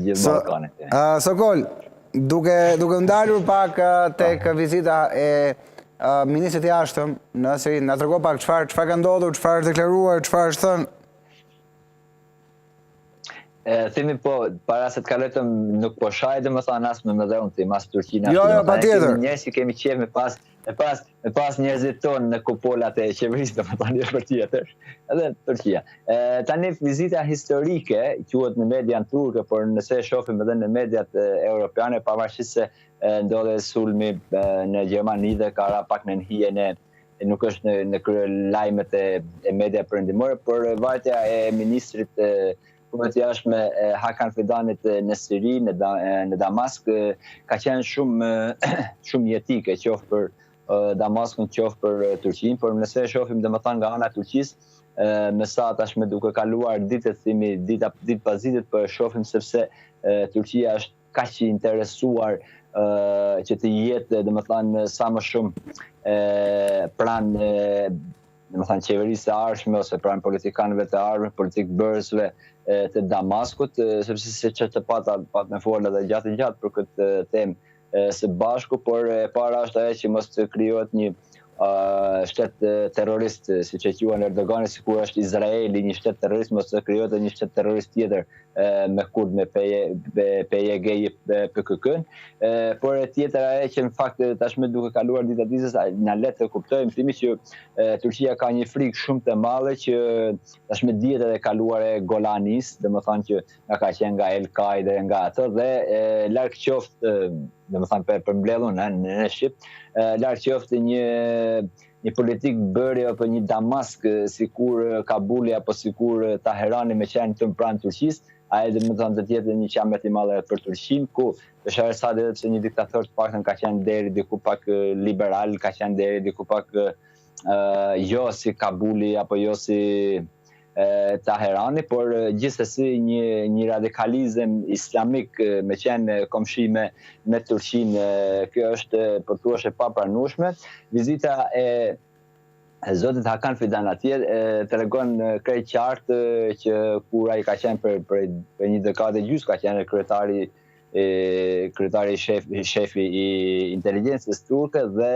gjithë Ballkanit. Sokol, duke ndalur pak tek vizita e ministrit e jashtëm në Siri, na trego pak çfarë ka ndodhur, çfarë është deklaruar, çfarë është thënë? Themi po, para se të kalojtëm nuk po shaj dhe më thanë asë me dhe unë tim, asë Turqina. Jo, patjetër. Kemi njerëz që kemi qef me pas njerëzit tonë në kupolat e qeverisë, dhe më thanë një për tjetër, edhe Turqia. Tani vizita historike, quhet në median turke, por nëse shohim edhe në mediat europiane, pavarësisht se ndodhe sulmi në Gjermani dhe ka ra pak në hijen nuk është në krye lajmet e media perëndimore, por vajtja e ministrit punët jashtme Hakan Fidanit në Siri, në Damask, ka qenë shumë jetike, qoftë për Damaskun, qoftë për Turqinë, por nëse shohim domethënë nga ana e Turqisë, me sa tashmë duke kaluar ditë pas dite, për shohim sepse Turqia është kaq i interesuar që të jetë domethënë sa më shumë pranë domethënë qeverisë së ardhshme ose pranë politikanëve të ardhur, politik bërësve të Damaskut, sepse se që të pat me folë edhe gjatë për këtë temë së bashku, por e para është ajo që mos të krijohet një shtet terrorist, siç e quajnë Erdogani, sikur është Izraeli një shtet terrorist, mos të krijohet një shtet terrorist tjetër me kurd, me PYG, PKK-n, por e tjetër ajo që në fakt tashmë duke kaluar dita ditës na le të kuptojmë thimi që Turqia ka një frikë shumë të madhe që tashmë dihet edhe kaluar e Golanis, domethënë që nga ka qenë nga El-Qaida nga ato dhe larg qoftë domethënë për mbledhun në Shqip, larg qoftë një politik bëri apo një Damask sikur Kabuli apo sikur Taherani me qenë të pranë Turqisë, ai domethënë të jetë një qamet i madh për Turqinë, ku Bashar al-Assad edhe pse një diktator të paktën ka qenë deri diku pak liberal, ka qenë deri diku pak jo si Kabuli apo jo si Taherani, por gjithsesi një radikalizëm islamik me qenë komshi me Turqinë. Kjo është pothuajse e papranueshme. Vizita e zotit Hakan Fidan atje tregon krejt qartë që kur ai ka qenë për një dekadë gjys ka qenë kryetari shefi i inteligjencës turke dhe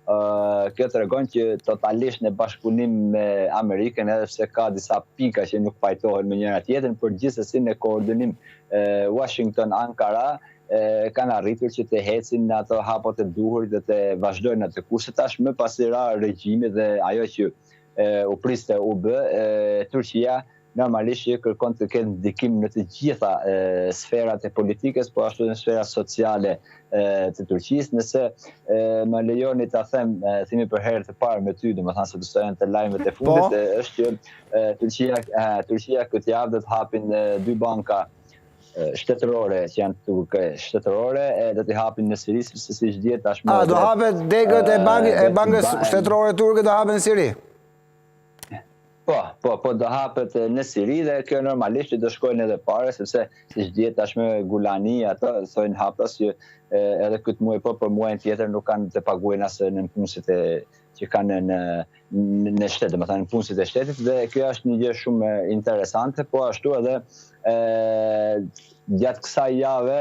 kjo tregon që totalisht në bashkëpunim me Amerikën, edhe pse ka disa pika që nuk pajtohen me njëra tjetrën, por gjithsesi në koordinim Washington-Ankara kanë arritur që të hecin në ato hapot e duhur dhe të vazhdojnë atë kurse tash më pasi ra regjimi dhe ajo që u priste u bë, Turqia normalisht kërkon të ketë ndikim në të gjitha sferat e politikës, po ashtu në sferat sociale të Turqisë. Nëse më lejoni ta themi për herë të parë me ty, domethënë se besojnë të lajmet e fundit, është që Turqia këtë javë do të hapin 2 banka shtetërore që janë turke shtetërore, do t'i hapin në Siri, sepse siç dihet tashmë. Do hapet degët e bankës shtetërore turke do hapen në Siri. Po do hapet në Siri dhe kjo normalisht do shkojnë edhe pare, sepse siç dihet tashmë Gulani ato thonë haptas që edhe këtë muaj po për muajin tjetër nuk kanë të paguajnë as në punësit që kanë në shtet, domethënë në punësit e shtetit, dhe kjo është një gjë shumë interesante, po ashtu edhe gjatë kësaj jave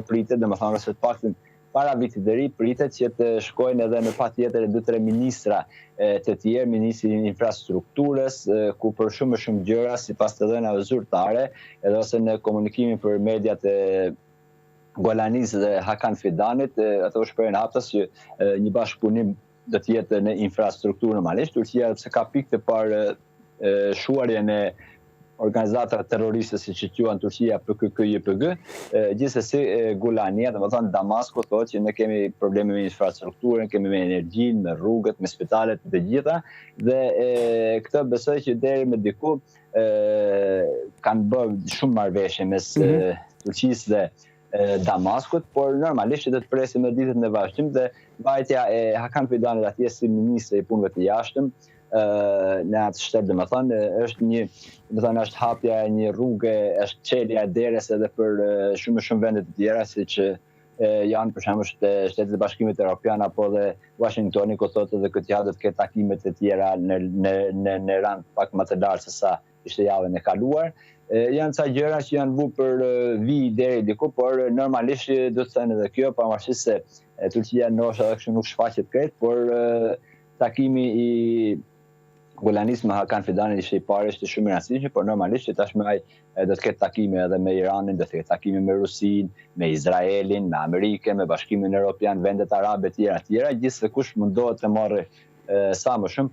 pritet, domethënë se të paktën para vitit të ri pritet që të shkojnë edhe në patjetër 2-3 ministra të tjerë, ministri i infrastrukturës, ku për shumë gjëra sipas të dhënave zyrtare, edhe ose në komunikimin për mediat e Golanis dhe Hakan Fidanit, ato shprehin haptas që një bashkëpunim do të jetë në infrastrukturë normalisht. Turqia pse ka pikë të parë shuarjen e organizatave terroriste siç i quajnë Turqia PKK, YPG, gjithsesi Gulania, domethënë Damasku thotë që ne kemi probleme me infrastrukturën, kemi me energjinë, me rrugët, me spitalet, të gjitha, dhe këtë besoj që deri me diku kanë bërë shumë marrëveshje mes Turqisë dhe Damaskut, por normalisht do të presim në ditët në vazhdim dhe vajtja e Hakan Fidanit atje si ministri i punëve të jashtëm në atë shtet, domethënë është hapja e një rruge, është çelja e derës edhe për shumë vende të tjera, siç janë për shembull Shtetet e Bashkimit Evropian apo dhe Washingtoni, ku thotë edhe këtë javë do të ketë takime të tjera në rand pak më të lartë se sa ishte javën e kaluar. janë ca gjëra që janë vu për vi deri diku, por normalisht do të thënë edhe kjo, pavarësisht se Turqia ndoshta edhe kështu nuk shfaqet krejt, por takimi i Gulanis me Hakan Fidanin ishte i parë, ishte shumë i rëndësishëm, por normalisht që tashmë ai do të ketë takime edhe me Iranin, do të ketë takime me Rusinë, me Izraelin, me Amerikën, me Bashkimin Evropian, vendet arabe tjera, gjithsekush mundohet të marrë sa më shumë